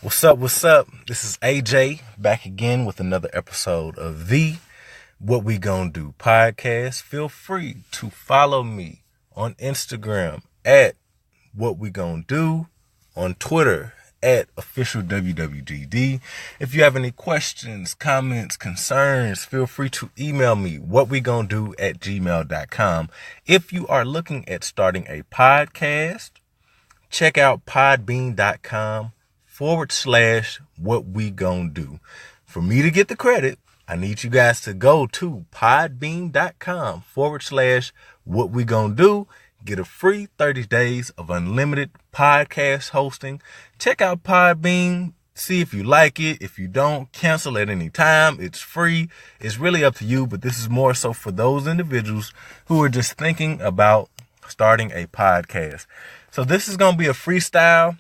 What's up? What's up? This is AJ back again with another episode of the What We Gonna Do podcast. Feel free to follow me on Instagram at What We Gonna Do, on Twitter at official WWGD. If you have any questions, comments, concerns, feel free to email me whatwegonado@gmail.com. If you are looking at starting a podcast, check out podbean.com/what we gonna do. For me to get the credit, I need you guys to go to podbean.com/what we gonna do. Get a free 30 days of unlimited podcast hosting. Check out Podbean. See if you like it. If you don't, cancel at any time. It's free. It's really up to you, but this is more so for those individuals who are just thinking about starting a podcast. So this is going to be a freestyle,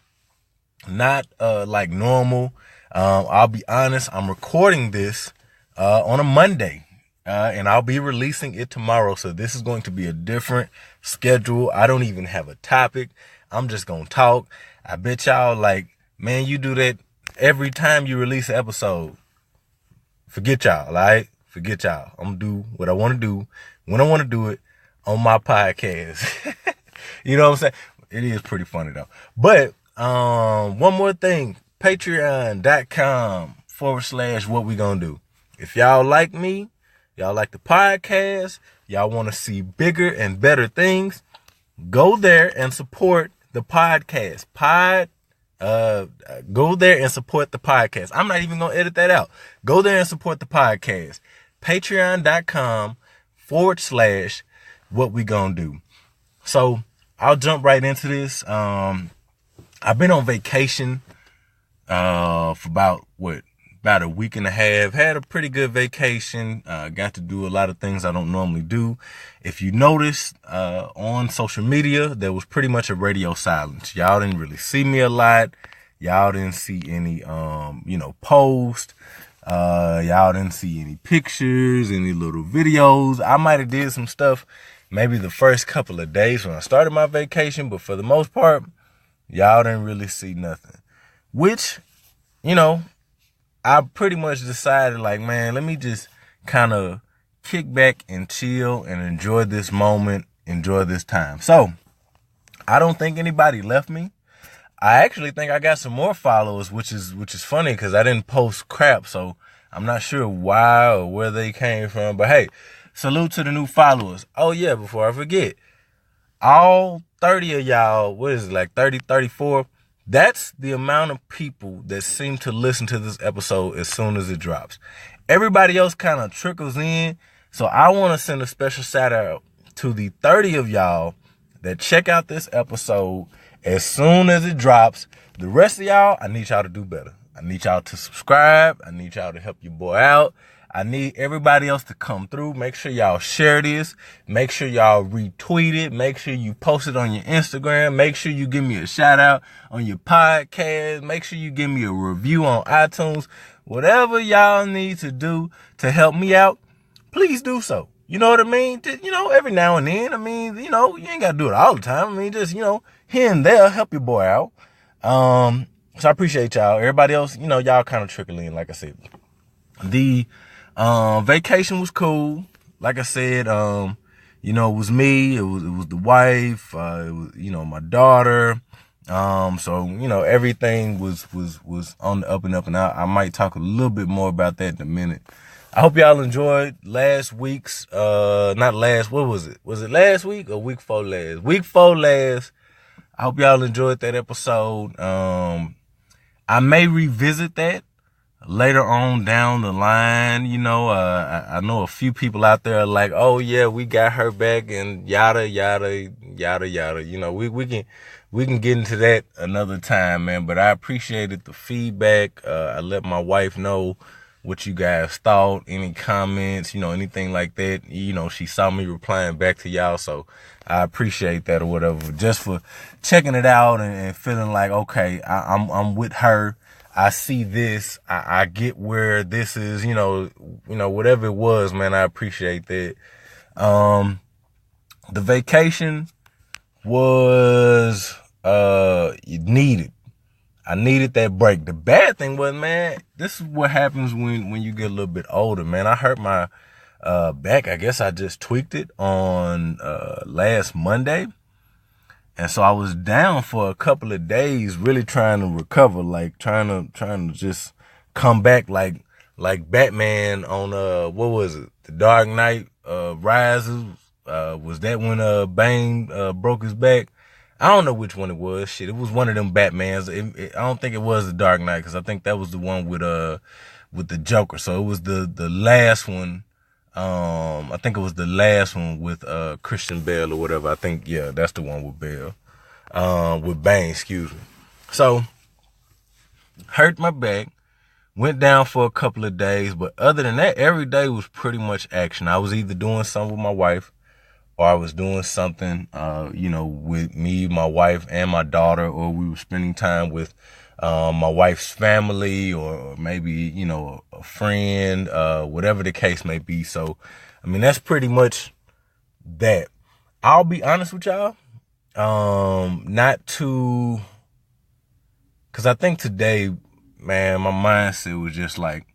not like normal. I'll be honest, I'm recording this on a Monday, and I'll be releasing it tomorrow. So this is going to be a different schedule. I don't even have a topic. I'm just going to talk. I bet y'all like, man, you do that every time you release an episode. Forget y'all, all right? Forget y'all. I'm going to do what I want to do when I want to do it on my podcast. You know what I'm saying? It is pretty funny though. But one more thing, patreon.com/what we gonna do. If y'all like me, y'all like the podcast, y'all want to see bigger and better things, go there and support the podcast. Go there and support the podcast. I'm not even gonna edit that out. Go there and support the podcast. Patreon.com/what we gonna do. So I'll jump right into this. I've been on vacation for about a week and a half. Had a pretty good vacation. Got to do a lot of things I don't normally do. If you noticed on social media, there was pretty much a radio silence. Y'all didn't really see me a lot. Y'all didn't see any post. Y'all didn't see any pictures, any little videos. I might have did some stuff maybe the first couple of days when I started my vacation, but for the most part, y'all didn't really see nothing. Which, I pretty much decided like, man, let me just kind of kick back and chill and enjoy this moment, enjoy this time. So, I don't think anybody left me. I actually think I got some more followers, which is funny because I didn't post crap, so I'm not sure why or where they came from, but hey, salute to the new followers. Oh yeah, before I forget, all 30 of y'all, what is it, like 30, 34? That's the amount of people that seem to listen to this episode as soon as it drops. Everybody else kind of trickles in, so I want to send a special shout out to the 30 of y'all that check out this episode as soon as it drops. The rest of y'all, I need y'all to do better. I need y'all to subscribe. I need y'all to help your boy out. I need everybody else to come through. Make sure y'all share this. Make sure y'all retweet it. Make sure you post it on your Instagram. Make sure you give me a shout out on your podcast. Make sure you give me a review on iTunes. Whatever y'all need to do to help me out, please do so. You know what I mean? Just, every now and then. I mean, you ain't got to do it all the time. I mean, just, here and there, help your boy out. So I appreciate y'all. Everybody else, y'all kind of trickle in, like I said. The vacation was cool. Like I said, it was me, it was the wife, it was, my daughter. So, everything was on the up and up, and I might talk a little bit more about that in a minute. I hope y'all enjoyed last week's, not last, what was it? Was it last week or week 4 last? Week 4 last. I hope y'all enjoyed that episode. I may revisit that later on down the line. I know a few people out there are like, oh yeah, we got her back and yada, yada, yada, yada. We can get into that another time, man. But I appreciated the feedback. I let my wife know what you guys thought, any comments, anything like that. She saw me replying back to y'all, so I appreciate that or whatever. Just for checking it out and feeling like, okay, I'm with her. I see this. I get where this is, whatever it was, man. I appreciate that. The vacation was needed. I needed that break. The bad thing was, man, this is what happens when you get a little bit older, man. I hurt my back. I guess I just tweaked it on last Monday. And so I was down for a couple of days, really trying to recover, like trying to just come back like Batman on what was it? The Dark Knight Rises. Was that when Bane broke his back? I don't know which one it was. Shit, it was one of them Batmans. I don't think it was the Dark Knight, because I think that was the one with the Joker. So it was the last one. I think it was the last one with Christian Bale or whatever. I think, yeah, that's the one with Bale. With Bane, excuse me. So hurt my back, went down for a couple of days, but other than that, every day was pretty much action. I was either doing something with my wife, or I was doing something, with me, my wife, and my daughter, or we were spending time with my wife's family, or maybe, a friend, whatever the case may be. So, I mean, that's pretty much that. I'll be honest with y'all, not to, because I think today, man, my mindset was just like,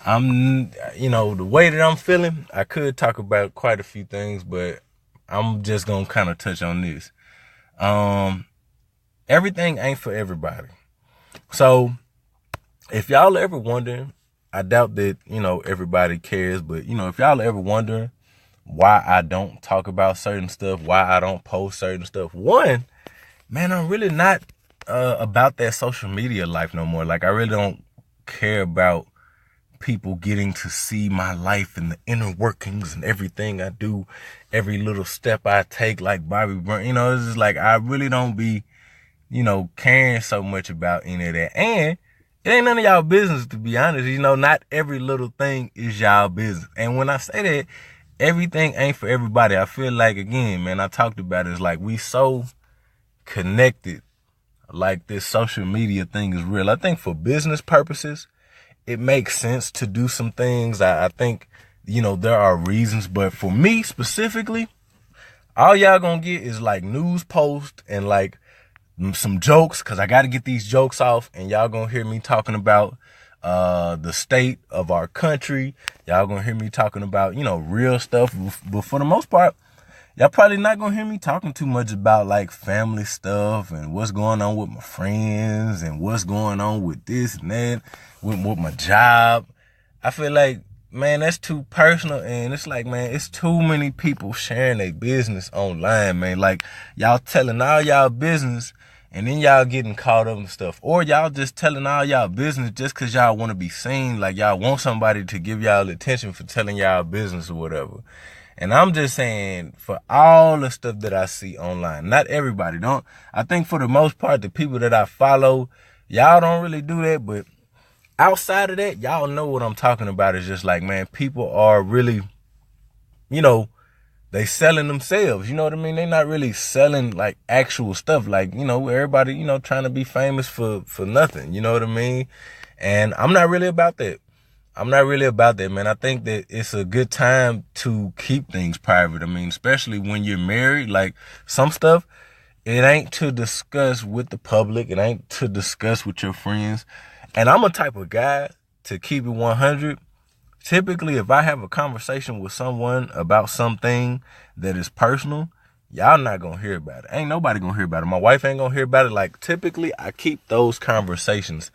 the way that I'm feeling, I could talk about quite a few things, but I'm just going to kind of touch on this. Everything ain't for everybody. So if y'all ever wondering, I doubt that, everybody cares, but, if y'all ever wondering why I don't talk about certain stuff, why I don't post certain stuff, one, man, I'm really not about that social media life no more. Like, I really don't care about people getting to see my life and the inner workings and everything I do, every little step I take, like Bobby Brown. It's just like, I really don't be, caring so much about any of that. And it ain't none of y'all business, to be honest. Not every little thing is y'all business. And when I say that, everything ain't for everybody. I feel like, again, man, I talked about it. It's like we so connected, like this social media thing is real. I think for business purposes, it makes sense to do some things. I think, there are reasons, but for me specifically, all y'all gonna get is like news posts and like some jokes, because I got to get these jokes off, and y'all gonna hear me talking about the state of our country. Y'all gonna hear me talking about, real stuff, but for the most part, y'all probably not gonna hear me talking too much about like family stuff and what's going on with my friends and what's going on with this and that, with my job. I feel like, man, that's too personal, and it's like, man, it's too many people sharing their business online, man. Like, y'all telling all y'all business, and then y'all getting caught up in stuff. Or y'all just telling all y'all business just because y'all want to be seen, like y'all want somebody to give y'all attention for telling y'all business or whatever. And I'm just saying, for all the stuff that I see online, not everybody don't. I think for the most part, the people that I follow, y'all don't really do that. But outside of that, y'all know what I'm talking about. It's just like, man, people are really, they selling themselves. You know what I mean? They're not really selling like actual stuff. Like, everybody, trying to be famous for nothing. You know what I mean? And I'm not really about that. Man. I think that it's a good time to keep things private. I mean, especially when you're married, like some stuff, it ain't to discuss with the public. It ain't to discuss with your friends. And I'm a type of guy to keep it 100. Typically, if I have a conversation with someone about something that is personal, y'all not going to hear about it. Ain't nobody going to hear about it. My wife ain't going to hear about it. Like, typically, I keep those conversations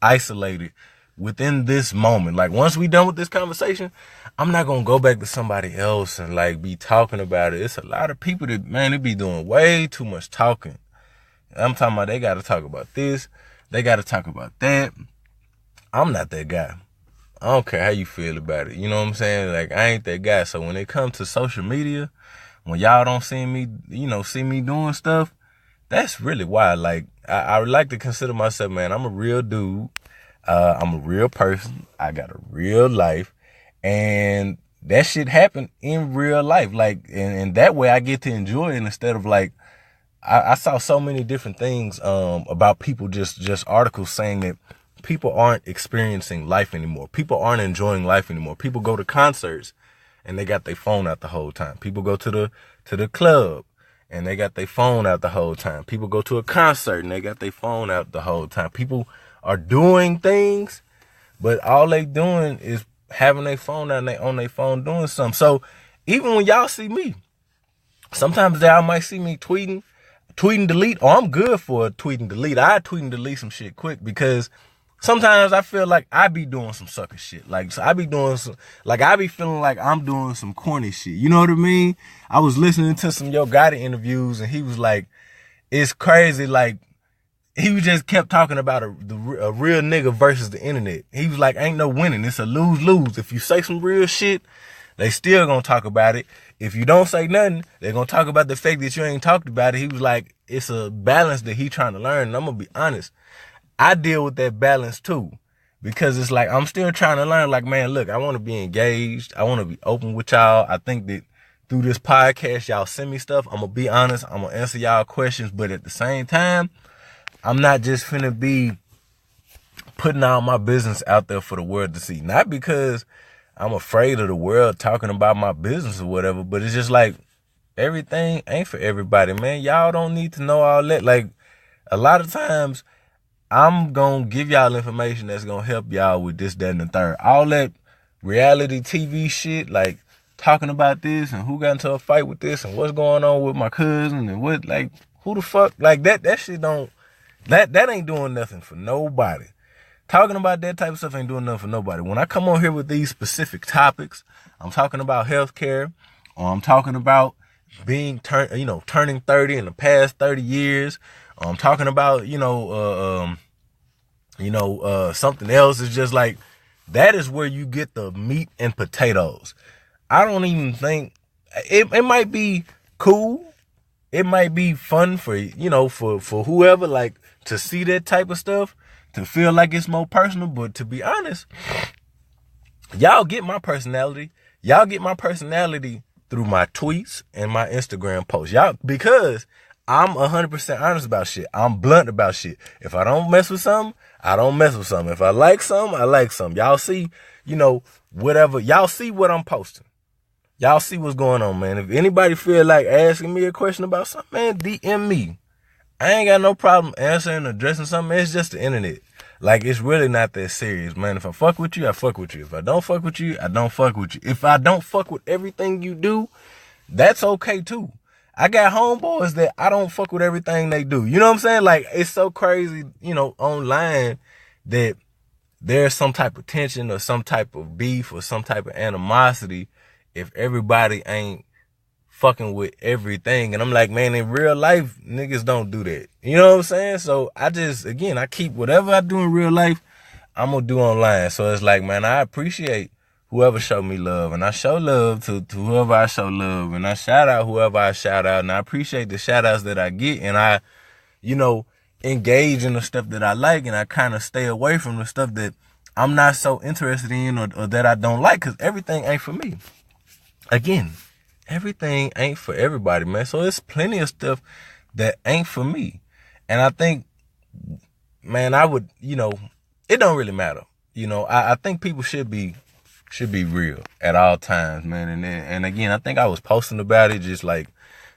isolated within this moment. Like, once we done with this conversation, I'm not going to go back to somebody else and, like, be talking about it. It's a lot of people that, man, they be doing way too much talking. I'm talking about they got to talk about this. They got to talk about that. I'm not that guy. I don't care how you feel about it. You know what I'm saying? Like, I ain't that guy. So when it comes to social media, when y'all don't see me doing stuff, that's really why. Like, I would like to consider myself, man, I'm a real dude. I'm a real person. I got a real life. And that shit happened in real life. Like, and that way I get to enjoy it instead of like, I saw so many different things about people, just articles saying that people aren't experiencing life anymore. People aren't enjoying life anymore. People go to concerts and they got their phone out the whole time. People go to the club and they got their phone out the whole time. People go to a concert and they got their phone out the whole time. People are doing things, but all they doing is having their phone out and they on their phone doing something. So even when y'all see me, sometimes y'all might see me tweet and delete. Oh, I'm good for a tweet and delete. I tweet and delete some shit quick because sometimes I feel like I be doing some sucker shit. Like, so I be doing some, like, I be feeling like I'm doing some corny shit. You know what I mean? I was listening to some Yo Gotti interviews and he was like, it's crazy. Like, he just kept talking about a real nigga versus the internet. He was like, ain't no winning. It's a lose-lose. If you say some real shit, they still gonna talk about it. If you don't say nothing, they're gonna talk about the fact that you ain't talked about it. He was like, it's a balance that he trying to learn. And I'm gonna be honest, I deal with that balance too. Because it's like, I'm still trying to learn. Like, man, look, I want to be engaged. I want to be open with y'all. I think that through this podcast, y'all send me stuff. I'm gonna be honest. I'm gonna answer y'all questions. But at the same time, I'm not just finna be putting all my business out there for the world to see. Not because I'm afraid of the world talking about my business or whatever, but it's just like, everything ain't for everybody, man. Y'all don't need to know all that. Like, a lot of times, I'm gonna give y'all information that's gonna help y'all with this, that, and the third. All that reality TV shit, like, talking about this and who got into a fight with this and what's going on with my cousin and what, like, who the fuck, like, that shit don't, that ain't doing nothing for nobody. Talking about that type of stuff ain't doing nothing for nobody. When I come on here with these specific topics, I'm talking about healthcare, or I'm talking about being turning 30 in the past 30 years. I'm talking about, something else. Is just like, that is where you get the meat and potatoes. I don't even think it might be cool. It might be fun for, for whoever, like, to see that type of stuff, to feel like it's more personal. But to be honest, y'all get my personality. Y'all get my personality through my tweets and my Instagram posts. Y'all, because I'm 100% honest about shit. I'm blunt about shit. If I don't mess with something, I don't mess with something. If I like something, I like something. Y'all see, whatever. Y'all see what I'm posting. Y'all see what's going on, man. If anybody feel like asking me a question about something, man, DM me. I ain't got no problem answering or addressing something. It's just the internet. Like, it's really not that serious, man. If I fuck with you, I fuck with you. If I don't fuck with you, I don't fuck with you. If I don't fuck with everything you do, that's okay too. I got homeboys that I don't fuck with everything they do. You know what I'm saying? Like, it's so crazy, online, that there's some type of tension or some type of beef or some type of animosity if everybody ain't fucking with everything. And I'm like, man, in real life, niggas don't do that. You know what I'm saying? So I keep whatever I do in real life, I'm gonna do online. So it's like, man, I appreciate whoever showed me love, and I show love to whoever I show love, and I shout out whoever I shout out, and I appreciate the shout outs that I get, and I, engage in the stuff that I like, and I kind of stay away from the stuff that I'm not so interested in or that I don't like, because everything ain't for me. Again, everything ain't for everybody, man. So it's plenty of stuff that ain't for me. And I think, man, I would, it don't really matter. I think people should be real at all times, man. And again, I think I was posting about it, just like,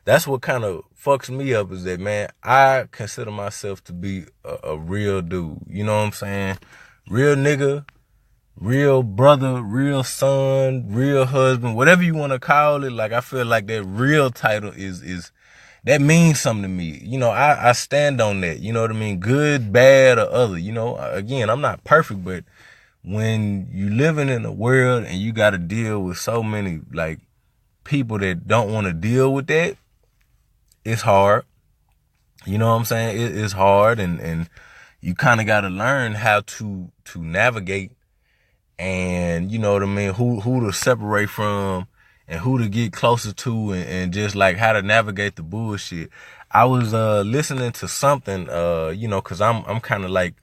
that's what kind of fucks me up, is that, man, I consider myself to be a real dude. You know what I'm saying? Real nigga, real brother, real son, real husband, whatever you want to call it. Like, I feel like that real title is that means something to me. I stand on that. You know what I mean? Good, bad, or other. Again, I'm not perfect, but when you living in a world and you got to deal with so many, like, people that don't want to deal with that, it's hard. You know what I'm saying? It's hard, and you kind of got to learn how to navigate, and you know what I mean, who to separate from and who to get closer to, and just like how to navigate the bullshit. I was listening to something, cause I'm kind of like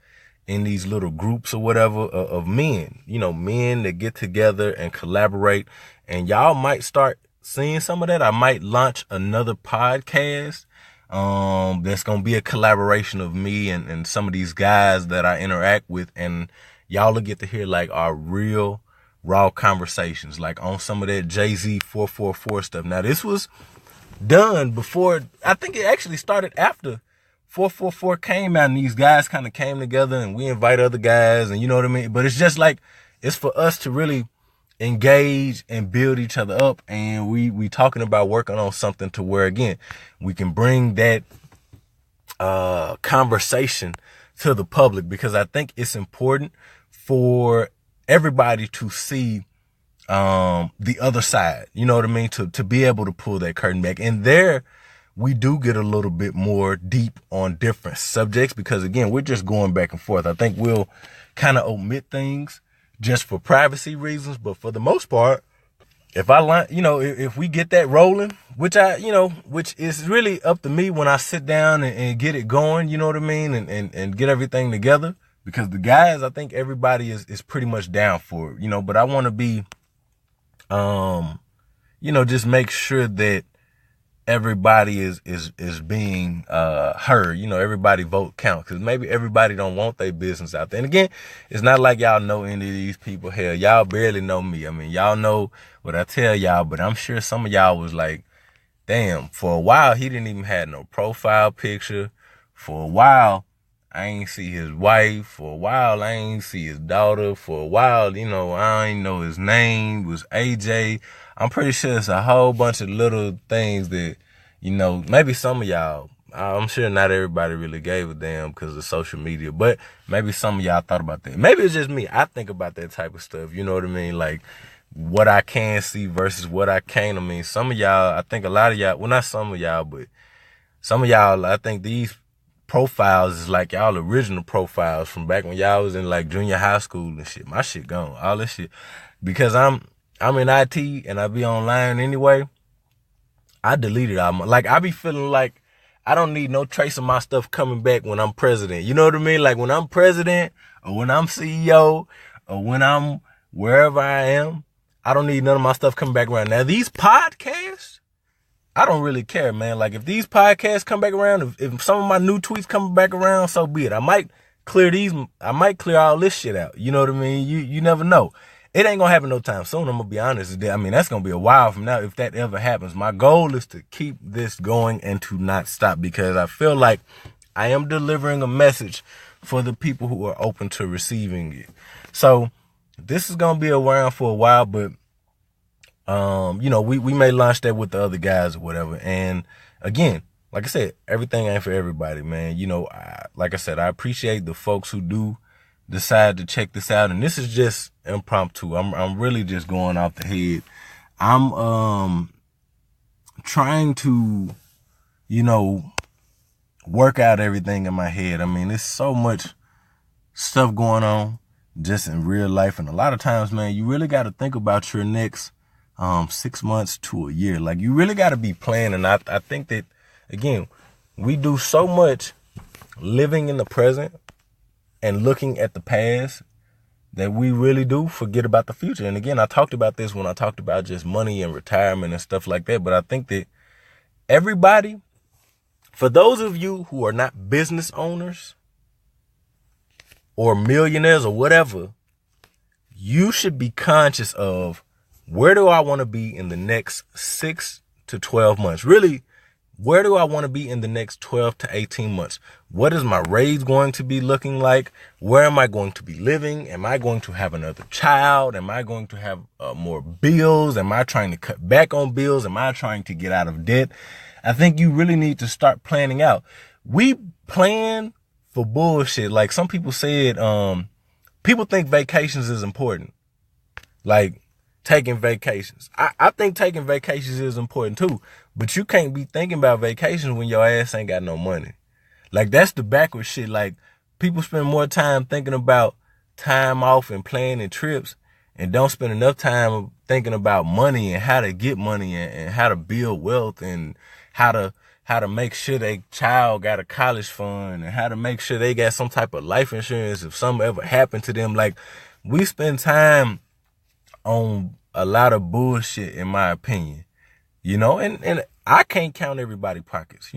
in these little groups or whatever of men, men that get together and collaborate, and y'all might start seeing some of that. I might launch another podcast that's gonna be a collaboration of me and some of these guys that I interact with, and y'all will get to hear like our real raw conversations, like on some of that Jay-Z 444 stuff. Now, this was done before. I think it actually started after 444 came out, and these guys kind of came together, and we invite other guys, and you know what I mean? But it's just like, it's for us to really engage and build each other up, and we talking about working on something to where, again, we can bring that conversation to the public, because I think it's important for everybody to see the other side, you know what I mean, to be able to pull that curtain back. And there we do get a little bit more deep on different subjects, because again, we're just going back and forth. I think we'll kind of omit things just for privacy reasons, but for the most part, if we get that rolling, which is really up to me when I sit down and get it going, you know what I mean, and get everything together, because the guys, I think everybody is pretty much down for it, but I want to be, just make sure that everybody is being heard. Everybody vote count, because maybe everybody don't want their business out there. And again, it's not like y'all know any of these people. Hell, y'all barely know me. I mean, y'all know what I tell y'all, but I'm sure some of y'all was like, damn, for a while he didn't even have no profile picture. For a while I ain't see his wife. For a while I ain't see his daughter. For a while, I ain't know his name was AJ. I'm pretty sure it's a whole bunch of little things that, maybe some of y'all, I'm sure not everybody really gave a damn because of social media, but maybe some of y'all thought about that. Maybe it's just me. I think about that type of stuff. You know what I mean? Like what I can see versus what I can't. I mean, some of y'all, I think a lot of y'all, well, not some of y'all, but some of y'all, I think these profiles is like y'all original profiles from back when y'all was in like junior high school and shit. My shit gone. All this shit. Because I'm in IT and I be online anyway. I deleted all I be feeling like I don't need no trace of my stuff coming back when I'm president. You know what I mean? Like when I'm president or when I'm CEO or when I'm wherever I am, I don't need none of my stuff coming back around. Now these podcasts, I don't really care, man. Like if these podcasts come back around, if some of my new tweets come back around, so be it. I might clear all this shit out. You know what I mean? You never know. It ain't gonna happen no time soon. I'm gonna be honest. I mean, that's gonna be a while from now if that ever happens. My goal is to keep this going and to not stop, because I feel like I am delivering a message for the people who are open to receiving it. So this is gonna be around for a while, but we may launch that with the other guys or whatever. And again, like I said, everything ain't for everybody, man. Like I said, I appreciate the folks who do decide to check this out, and this is just impromptu. I'm really just going off the head. I'm trying to work out everything in my head. I mean, there's so much stuff going on just in real life, and a lot of times, man, you really got to think about your next 6 months to a year. Like you really got to be planning. I think that, again, we do so much living in the present and looking at the past that we really do forget about the future. And again, I talked about this when I talked about just money and retirement and stuff like that. But I think that everybody, for those of you who are not business owners or millionaires or whatever, you should be conscious of, where do I want to be in the next 6 to 12 months? Really, where do I want to be in the next 12 to 18 months? What is my raise going to be looking like? Where am I going to be living? Am I going to have another child? Am I going to have more bills? Am I trying to cut back on bills? Am I trying to get out of debt? I think you really need to start planning out. We plan for bullshit. Like some people said, people think vacations is important. Like taking vacations. I think taking vacations is important too, but you can't be thinking about vacations when your ass ain't got no money. Like that's the backwards shit. Like people spend more time thinking about time off and planning trips and don't spend enough time thinking about money and how to get money and how to build wealth and how to make sure their child got a college fund and how to make sure they got some type of life insurance if something ever happened to them. Like we spend time on a lot of bullshit, in my opinion, and I can't count everybody's pockets.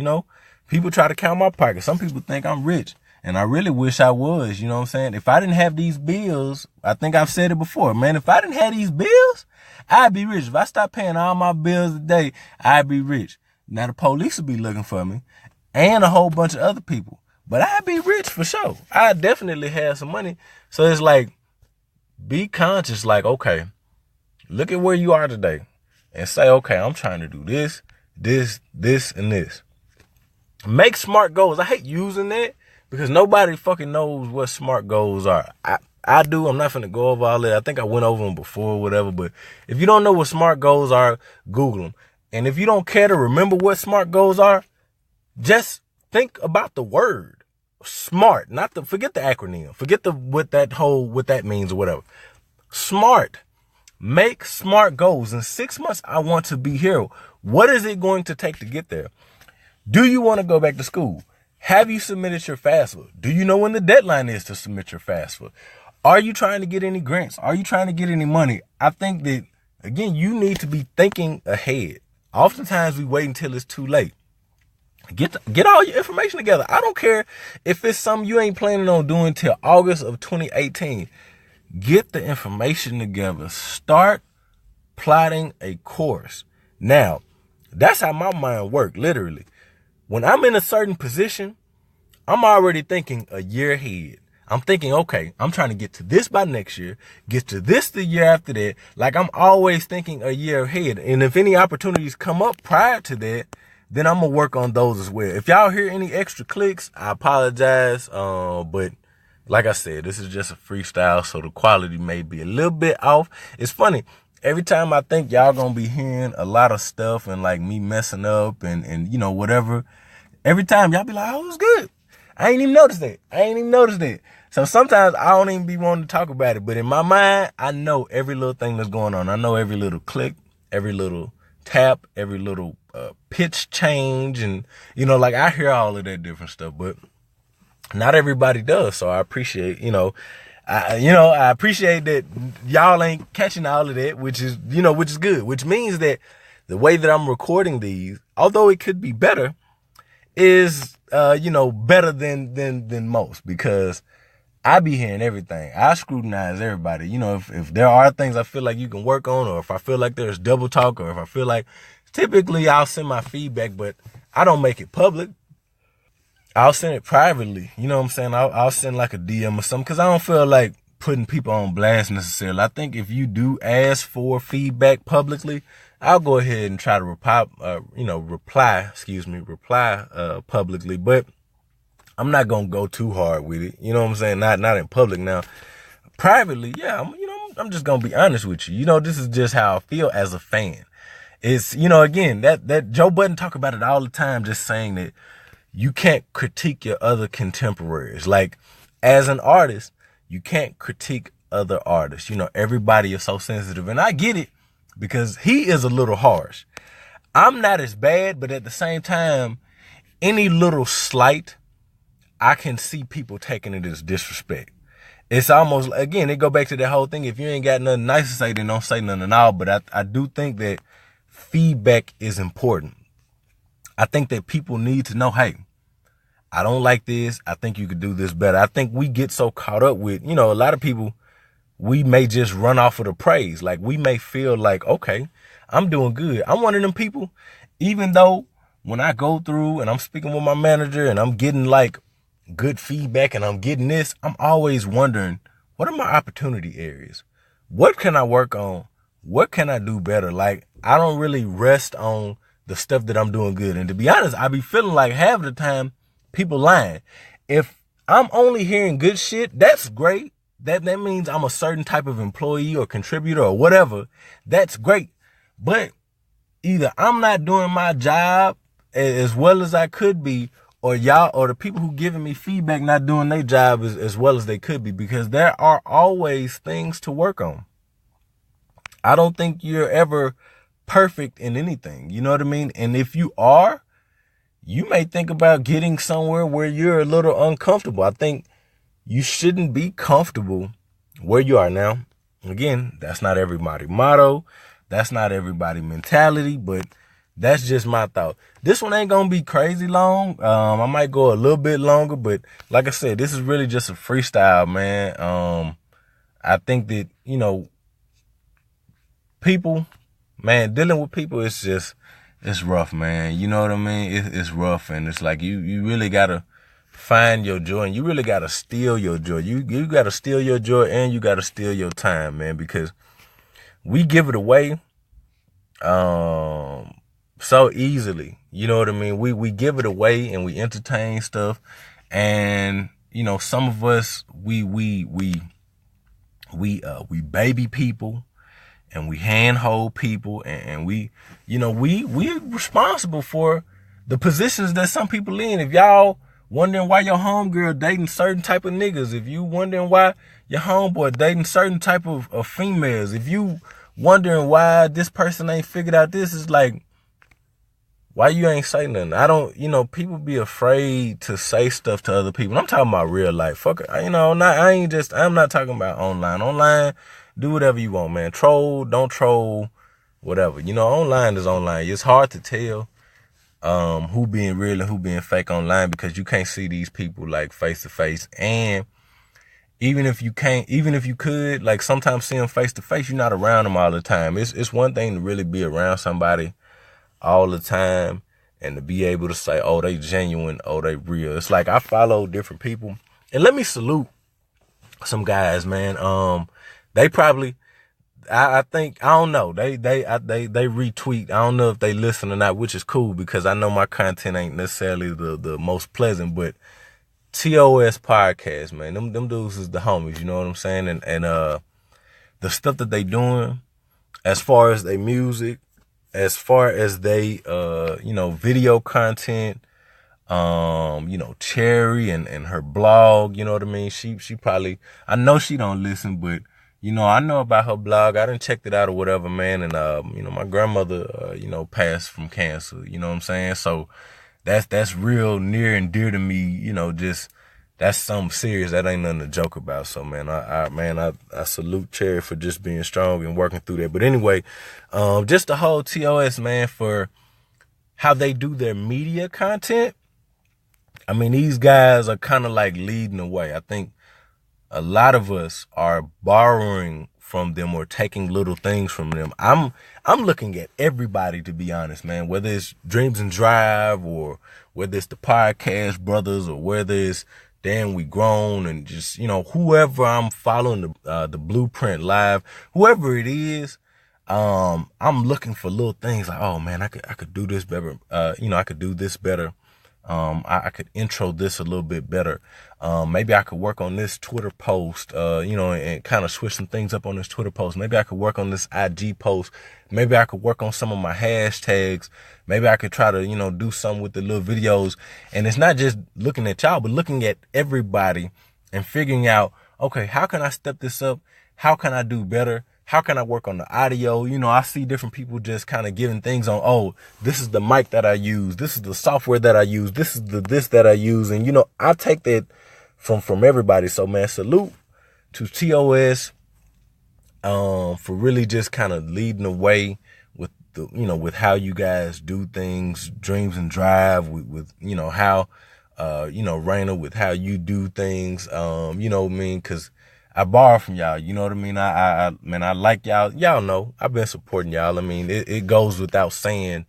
People try to count my pockets. Some people think I'm rich, and I really wish I was. You know what I'm saying? If I didn't have these bills, I think I've said it before, man, if I didn't have these bills, I'd be rich. If I stopped paying all my bills today, I'd be rich. Now the police will be looking for me and a whole bunch of other people. But I'd be rich for sure. I definitely have some money. So it's like, be conscious, like, okay, look at where you are today and say, okay, I'm trying to do this, and this. Make SMART goals. I hate using that because nobody fucking knows what SMART goals are. I do. I'm not finna go over all that. I think I went over them before or whatever. But if you don't know what SMART goals are, Google them. And if you don't care to remember what SMART goals are, just think about the word SMART. Forget the acronym. Forget what that means or whatever. SMART. Make SMART goals. In 6 months, I want to be here. What is it going to take to get there? Do you want to go back to school? Have you submitted your FAFSA? Do you know when the deadline is to submit your FAFSA? Are you trying to get any grants? Are you trying to get any money? I think that, again, you need to be thinking ahead. Oftentimes, we wait until it's too late. Get all your information together. I don't care if it's something you ain't planning on doing till August of 2018. Get the information together. Start plotting a course. Now, that's how my mind works, literally. When I'm in a certain position, I'm already thinking a year ahead. I'm thinking, okay, I'm trying to get to this by next year, get to this the year after that. Like, I'm always thinking a year ahead. And if any opportunities come up prior to that, then I'm going to work on those as well. If y'all hear any extra clicks, I apologize. But like I said, this is just a freestyle, so the quality may be a little bit off. It's funny. Every time I think y'all going to be hearing a lot of stuff and like me messing up and you know, whatever, every time y'all be like, oh, it was good. I ain't even noticed that. So sometimes I don't even be wanting to talk about it. But in my mind, I know every little thing that's going on. I know every little click, every little tap, every little pitch change. And, you know, like I hear all of that different stuff. But not everybody does. So I appreciate, I appreciate that y'all ain't catching all of that, which is good, which means that the way that I'm recording these, although it could be better, is, better than most, because I be hearing everything. I scrutinize everybody. If there are things I feel like you can work on, or if I feel like there's double talk, or if I feel like, typically I'll send my feedback, but I don't make it public. I'll send it privately. You know what I'm saying? I'll send like a DM or something, because I don't feel like putting people on blast necessarily. I think if you do ask for feedback publicly, I'll go ahead and try to reply publicly, but I'm not going to go too hard with it. You know what I'm saying? Not in public. Now, privately, yeah, I'm just going to be honest with you. This is just how I feel as a fan. It's, again, that Joe Budden talk about it all the time, just saying that you can't critique your other contemporaries. Like, as an artist, you can't critique other artists. Everybody is so sensitive, and I get it, because he is a little harsh. I'm not as bad, but at the same time, any little slight, I can see people taking it as disrespect. It's almost, again, it go back to that whole thing. If you ain't got nothing nice to say, then don't say nothing at all. But I do think that feedback is important. I think that people need to know, hey, I don't like this. I think you could do this better. I think we get so caught up with, a lot of people, we may just run off of the praise. Like, we may feel like, okay, I'm doing good. I'm one of them people, even though when I go through and I'm speaking with my manager and I'm getting like good feedback and I'm getting this, I'm always wondering, what are my opportunity areas? What can I work on? What can I do better? Like, I don't really rest on the stuff that I'm doing good. And to be honest, I be feeling like half of the time people lying. If I'm only hearing good shit, that's great. That means I'm a certain type of employee or contributor or whatever. That's great. But either I'm not doing my job as well as I could be, or y'all, or the people who giving me feedback not doing their job as well as they could be, because there are always things to work on. I don't think you're ever perfect in anything. You know what I mean? And if you are, you may think about getting somewhere where you're a little uncomfortable. I think you shouldn't be comfortable where you are now. Again, that's not everybody's motto. That's not everybody's mentality, but that's just my thought. This one ain't going to be crazy long. I might go a little bit longer, but like I said, this is really just a freestyle, man. I think that, people, man, dealing with people, it's it's rough, man. You know what I mean? It's rough, and it's like you really gotta find your joy, and you really gotta steal your joy. You gotta steal your joy, and you gotta steal your time, man, because we give it away so easily. You know what I mean? We give it away, and we entertain stuff, and you know, some of us we baby people, and we handhold people, and we, you know, we responsible for the positions that some people in. If y'all wondering why your homegirl dating certain type of niggas, if you wondering why your homeboy dating certain type of females, if you wondering why this person ain't figured out this, is like, why you ain't say nothing? I don't, you know, people be afraid to say stuff to other people. I'm talking about real life. Fuck it. You know, I'm not talking about online. Online, do whatever you want, man. Troll, don't troll, whatever. You know, online is online. It's hard to tell who being real and who being fake online, because you can't see these people like face to face. And even if you could, like, sometimes see them face to face, you're not around them all the time. It's one thing to really be around somebody all the time and to be able to say, oh, they genuine, oh, they real. It's like, I follow different people, and let me salute some guys, man. They probably, I think, I don't know, they retweet. I don't know if they listen or not, which is cool, because I know my content ain't necessarily the most pleasant, but TOS podcast, man, them dudes is the homies, you know what I'm saying? And the stuff that they doing as far as their music, as far as they, you know, video content, you know, Cherry and her blog, you know what I mean? She probably, I know she don't listen, but, you know, I know about her blog. I done checked it out or whatever, man. And, you know, my grandmother, you know, passed from cancer, you know what I'm saying? So that's real near and dear to me, you know, just, that's something serious. That ain't nothing to joke about. So, man, I salute Cherry for just being strong and working through that. But anyway, just the whole TOS, man, for how they do their media content. I mean, these guys are kind of like leading the way. I think a lot of us are borrowing from them or taking little things from them. I'm looking at everybody, to be honest, man, whether it's Dreams and Drive, or whether it's the Podcast Brothers, or whether it's Damn We Grown, and just, you know, whoever I'm following, the Blueprint Live, whoever it is, I'm looking for little things like, oh man, I could do this better. You know, I could do this better. I could intro this a little bit better. Maybe I could work on this Twitter post, you know, and kind of switch some things up on this Twitter post. Maybe I could work on this IG post. Maybe I could work on some of my hashtags. Maybe I could try to, you know, do something with the little videos. And it's not just looking at y'all, but looking at everybody and figuring out, okay, how can I step this up? How can I do better? How can I work on the audio? You know, I see different people just kind of giving things on, oh, this is the mic that I use. This is the software that I use. This is the this that I use. And, you know, I take that from everybody. So, man, salute to TOS for really just kind of leading the way with the, you know, with how you guys do things, Dreams and Drive, with you know, how, you know, Raina, with how you do things, you know what I mean? Because I borrow from y'all, you know what I mean? Man, I like y'all. Y'all know I've been supporting y'all. I mean, it goes without saying,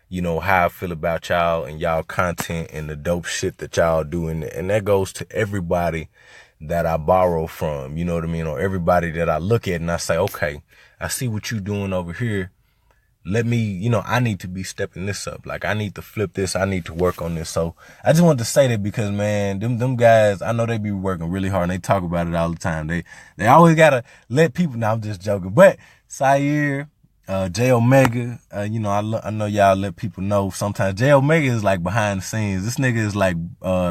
you know, how I feel about y'all and y'all content and the dope shit that y'all do. And that goes to everybody that I borrow from, you know what I mean? Or everybody that I look at and I say, okay, I see what you doing over here. Let me, you know, I need to be stepping this up. Like, I need to flip this. I need to work on this. So I just wanted to say that because, man, them guys, I know they be working really hard and they talk about it all the time. They always got to let people know. I'm just joking. But Sire, J Omega, you know, I know y'all let people know sometimes. J Omega is like behind the scenes. This nigga is like,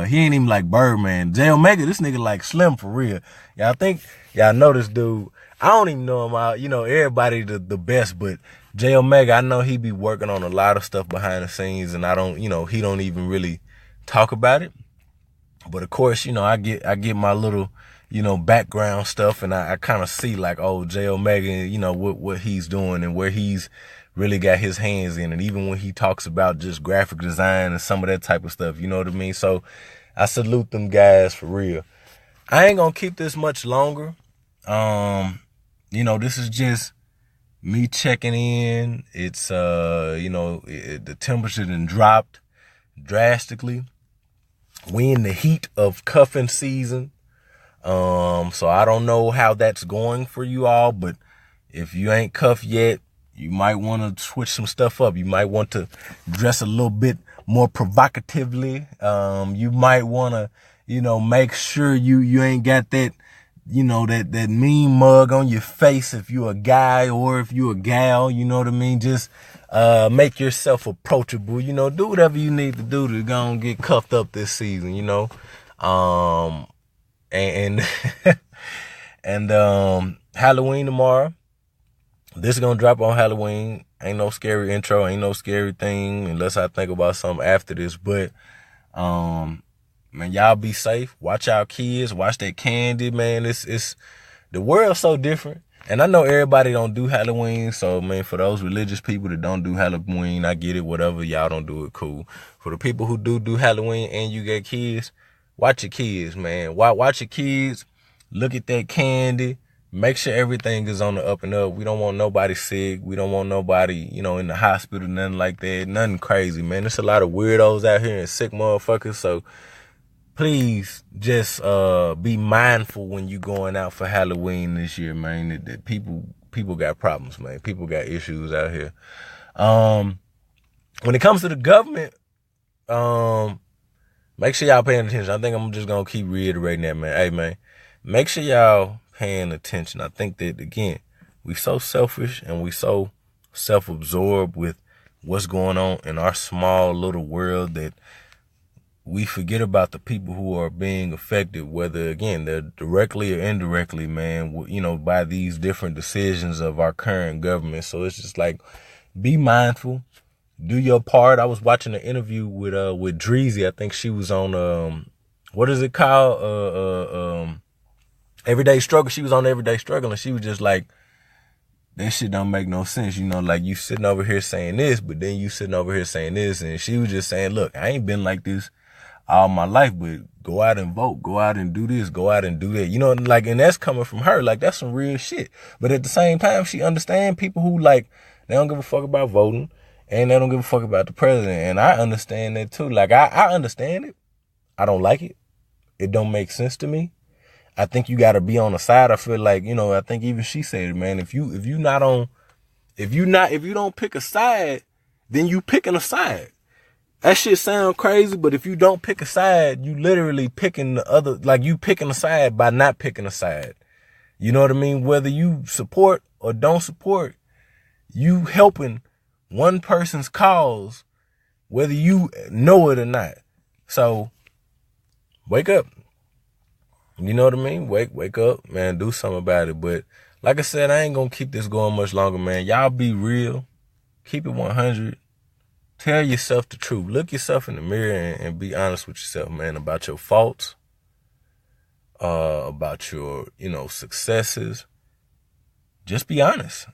he ain't even like Birdman. J Omega, this nigga like Slim for real. Y'all think, y'all know this dude. I don't even know him out, you know, everybody the best, but J Omega, I know he be working on a lot of stuff behind the scenes, and I don't, you know, he don't even really talk about it. But of course, you know, I get my little, you know, background stuff, and I kind of see like, oh, J Omega, you know, what he's doing and where he's really got his hands in. And even when he talks about just graphic design and some of that type of stuff, you know what I mean? So I salute them guys for real. I ain't gonna keep this much longer. You know, this is just, me checking in. It's, the temperature done dropped drastically. We in the heat of cuffing season. So I don't know how that's going for you all, but if you ain't cuffed yet, you might want to switch some stuff up. You might want to dress a little bit more provocatively. You might want to, make sure you ain't got that, that mean mug on your face if you a guy or if you a gal, you know what I mean? Just, make yourself approachable, do whatever you need to do to go and get cuffed up this season, and and Halloween tomorrow. This is gonna drop on Halloween. Ain't no scary intro, ain't no scary thing unless I think about something after this. But man, y'all be safe. Watch our kids, watch that candy, man. It's the world's so different. And I know everybody don't do Halloween, so man, for those religious people that don't do Halloween, I get it, whatever, y'all don't do it, cool. For the people who do Halloween and you get kids, watch your kids, man. Watch your kids, look at that candy. Make sure everything is on the up and up. We don't want nobody sick. We don't want nobody, in the hospital, nothing like that. Nothing crazy, man. There's a lot of weirdos out here and sick motherfuckers. So please just be mindful when you going out for Halloween this year, man. That people got problems, man. People got issues out here. When it comes to the government, make sure y'all paying attention. I think I'm just gonna keep reiterating that, man. Hey, man, make sure y'all paying attention. I think that, again, we so selfish and we so self-absorbed with what's going on in our small little world that we forget about the people who are being affected, whether, again, they're directly or indirectly, man, by these different decisions of our current government. So it's just like, be mindful, do your part. I was watching an interview with Dreezy. I think she was on, what is it called? Everyday Struggle. She was on Everyday Struggle, and she was just like, that shit don't make no sense. Like, you sitting over here saying this, but then you sitting over here saying this. And she was just saying, look, I ain't been like this all my life, but go out and vote, go out and do this, go out and do that. And that's coming from her. Like, that's some real shit. But at the same time, she understand people who, like, they don't give a fuck about voting and they don't give a fuck about the president. And I understand that too. Like, I understand it. I don't like it. It don't make sense to me. I think you got to be on the side. I feel like, I think even she said it, man. If you don't pick a side, then you picking a side. That shit sound crazy, but if you don't pick a side, you literally picking the other, like you picking a side by not picking a side. You know what I mean? Whether you support or don't support, you helping one person's cause, whether you know it or not. So wake up. You know what I mean? Wake up, man. Do something about it. But like I said, I ain't gonna keep this going much longer, man. Y'all be real. Keep it 100. Tell yourself the truth. Look yourself in the mirror and be honest with yourself, man, about your faults, about your, successes. Just be honest.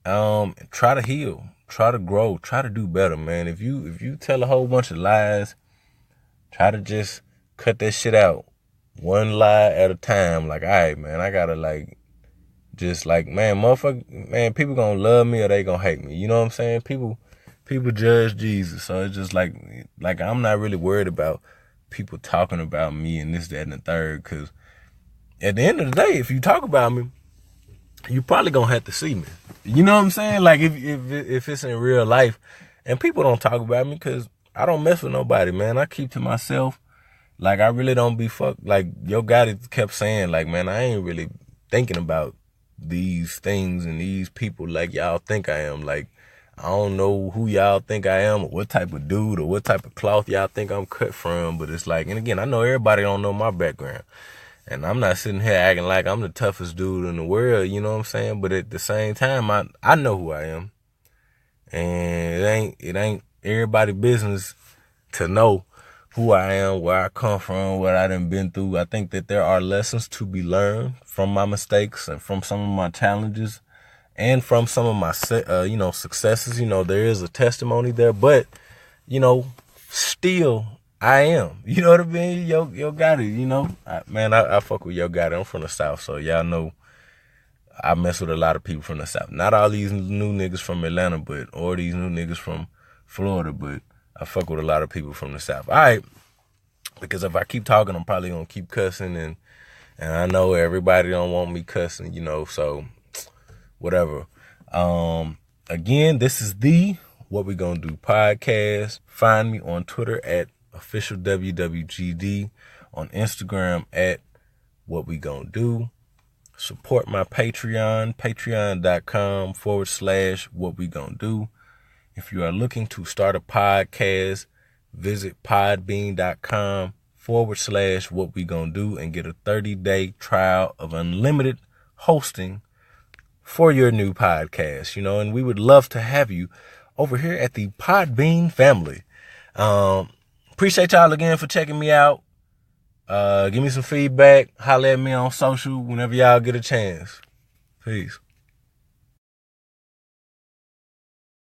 Try to heal. Try to grow. Try to do better, man. If you tell a whole bunch of lies, try to just cut that shit out. One lie at a time. Like, all right, man, I gotta man, motherfucker, man, people gonna love me or they gonna hate me. You know what I'm saying? People judge Jesus. So it's just like I'm not really worried about people talking about me and this, that, and the third. Cause at the end of the day, if you talk about me, you probably gonna have to see me. You know what I'm saying? Like if it's in real life, and people don't talk about me cause I don't mess with nobody, man. I keep to myself. Like, I really don't be fucked. Like, Yo Gotti kept saying, like, man, I ain't really thinking about these things and these people like y'all think I am. Like, I don't know who y'all think I am or what type of dude or what type of cloth y'all think I'm cut from. But it's like, and again, I know everybody don't know my background. And I'm not sitting here acting like I'm the toughest dude in the world, you know what I'm saying? But at the same time, I know who I am. And it ain't everybody's business to know who I am, where I come from, what I done been through. I think that there are lessons to be learned from my mistakes and from some of my challenges and from some of my, successes. There is a testimony there, but, still I am. You know what I mean? Yo Gotti, man, I fuck with Yo Gotti. I'm from the South, so y'all know I mess with a lot of people from the South. Not all these new niggas from Atlanta, or these new niggas from Florida, but I fuck with a lot of people from the South. All right. Because if I keep talking, I'm probably going to keep cussing. And I know everybody don't want me cussing, so whatever. Again, this is the What We Gonna Do podcast. Find me on Twitter at official WWGD, on Instagram at What We Gonna Do. Support my Patreon, patreon.com/What We Gonna Do. If you are looking to start a podcast, visit podbean.com/What We Gonna Do and get a 30-day trial of unlimited hosting for your new podcast, and we would love to have you over here at the Podbean family. Appreciate y'all again for checking me out. Give me some feedback. Holler at me on social whenever y'all get a chance. Peace.